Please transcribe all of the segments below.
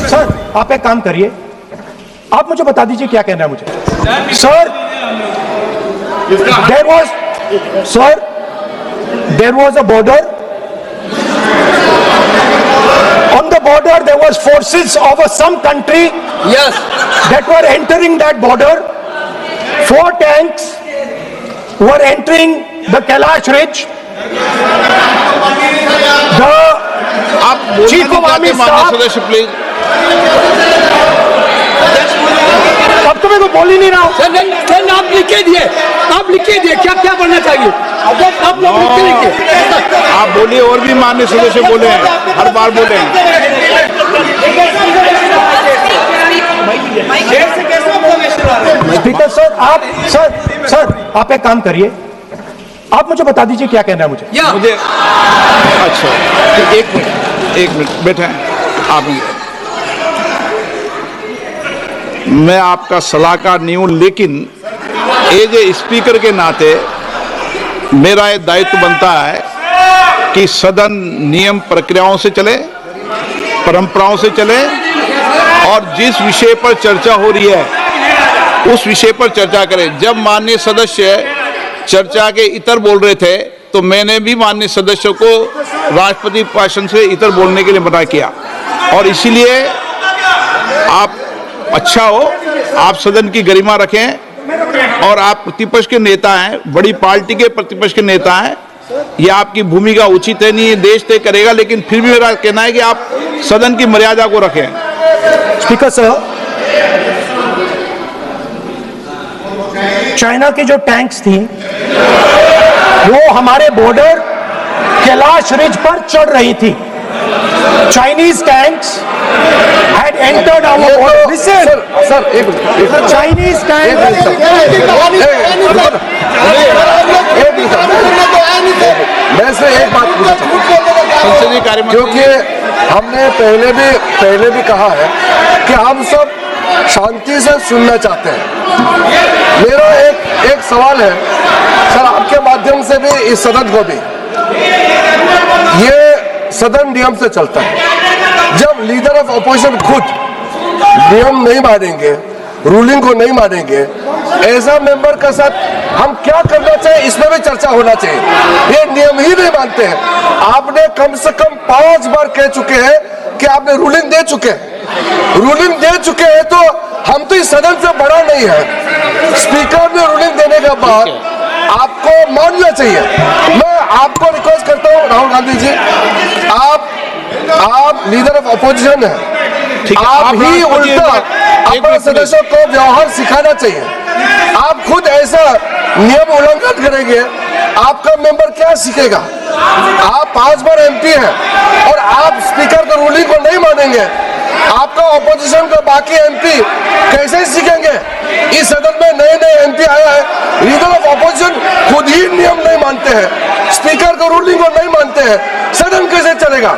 Sir आप एक काम करिए, आप मुझे बता दीजिए क्या कहना है मुझे। Sir there was a border. On the border there was forces of some country, Yes. that were entering that border. 4 tanks were entering the Kailash Ridge. The आप Chief of Army Staff, सदस्य please. अब तो मैं कोई बोल ही नहीं रहा हूं। सर आप लिख के दिए, आप लिख के दिए, क्या क्या बनना चाहिए आप लोग लिख के लिखिए। आप बोलिए, और भी माननीय सदस्य बोले हैं, हर बार बोले हैं। स्पीकर सर आप एक काम करिए, आप मुझे बता दीजिए क्या कहना है मुझे। मुझे अच्छा, एक मिनट बैठे आप। मैं आपका सलाहकार नहीं हूं, लेकिन एज ए स्पीकर के नाते मेरा ये दायित्व बनता है कि सदन नियम प्रक्रियाओं से चले, परंपराओं से चले, और जिस विषय पर चर्चा हो रही है उस विषय पर चर्चा करें। जब माननीय सदस्य चर्चा के इतर बोल रहे थे तो मैंने भी माननीय सदस्यों को राष्ट्रपति भाषण से इतर बोलने के लिए मना किया, और इसीलिए आप अच्छा हो, आप सदन की गरिमा रखें, और आप प्रतिपक्ष के नेता हैं, बड़ी पार्टी के प्रतिपक्ष के नेता हैं, ये आपकी भूमिका उचित है, नहीं देश तय करेगा, लेकिन फिर भी मेरा कहना है कि आप सदन की मर्यादा को रखें। स्पीकर सर, चाइना की जो टैंक्स थी वो हमारे बॉर्डर कैलाश रिज पर चढ़ रही थी। Chinese tanks had entered our border. Listen, sir एक मिनट, Chinese tanks. मैं से एक बात पूछना चाहूँ, संसदीय कार्य मंत्री, क्योंकि हमने पहले भी कहा है कि हम सब शांति से सुनना चाहते हैं। मेरा एक सवाल है सर, आपके माध्यम से भी इस सदन को भी, ये सदन नियम से चलता है। जब लीडर ऑफ अपोजिशन खुद नियम नहीं मानेंगे, रूलिंग को नहीं मानेंगे, ऐसा मेंबर के साथ हम क्या करना चाहिए, इसमें भी चर्चा होना चाहिए। ये नियम ही नहीं मानते हैं। आपने कम से कम 5 बार कह चुके हैं कि आपने रूलिंग दे चुके हैं, तो हम तो इस सदन से बड़ा नहीं है। स्पीकर ने रूलिंग देने के बाद आपको मानना चाहिए। मैं आपको रिक्वेस्ट करता हूँ राहुल गांधी जी, आप लीडर ऑफ अपोजिशन है, आप ही उल्टा अपने सदस्यों को व्यवहार सिखाना चाहिए। आप खुद ऐसा नियम उल्लंघन करेंगे, आपका मेंबर क्या सीखेगा। आप 5 बार एमपी हैं और आप स्पीकर के रूलिंग को नहीं मानेंगे, आपका ऑपोजिशन का बाकी एमपी कैसे सीखेंगे। इस सदन में नए एमपी आया है, लीडर ऑफ अपोजिशन खुद ही नियम नहीं मानते हैं, स्पीकर का रूलिंग को नहीं मानते हैं, सदन कैसे चलेगा।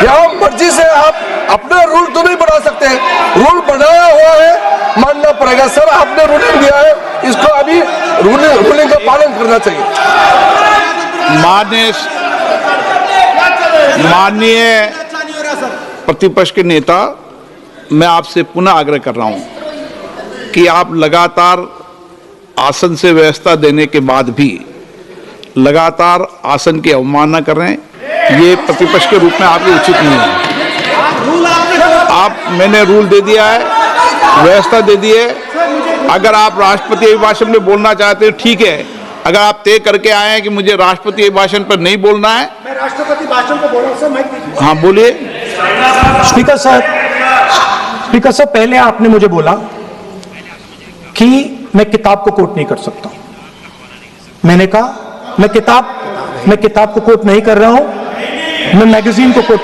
यहाँ मर्जी से आप अपना रूल तो नहीं बना सकते, रूल बनाया हुआ है, मानना पड़ेगा। सर आपने रूलिंग दिया है, इसको अभी रूलिंग का पालन करना चाहिए। माननीय प्रतिपक्ष के नेता, मैं आपसे पुनः आग्रह कर रहा हूं कि आप लगातार आसन से व्यवस्था देने के बाद भी लगातार आसन की अवमानना कर रहे हैं। ये प्रतिपक्ष के रूप में आपके उचित नहीं है। मैंने रूल दे दिया है, व्यवस्था दे दी है। अगर आप राष्ट्रपति अभिभाषण में बोलना चाहते हैं ठीक है, अगर आप तय करके आए हैं कि मुझे राष्ट्रपति अभिभाषण पर नहीं बोलना है। मैं राष्ट्रपति भाषण को बोल रहा हूं सर, माइक दीजिए। हाँ बोलिए। स्पीकर सर, पहले आपने मुझे बोला कि मैं किताब को कोट नहीं कर सकता। मैंने कहा मैं किताब को कोट नहीं कर रहा हूं, मैं मैगजीन को कोट।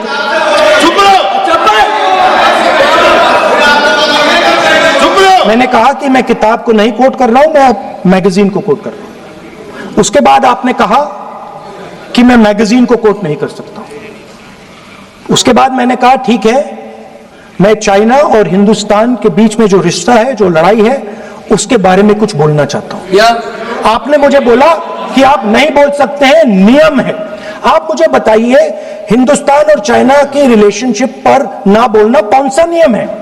मैंने कहा कि मैं किताब को नहीं कोट कर रहा हूं, मैं मैगजीन को कोट कर रहा हूं। उसके बाद आपने कहा कि मैं मैगजीन को कोट नहीं कर सकता। उसके बाद मैंने कहा ठीक है, मैं चाइना और हिंदुस्तान के बीच में जो रिश्ता है, जो लड़ाई है, उसके बारे में कुछ बोलना चाहता हूं। आपने मुझे बोला कि आप नहीं बोल सकते हैं, नियम है। आप मुझे बताइए, हिंदुस्तान और चाइना की रिलेशनशिप पर ना बोलना कौन सा नियम है?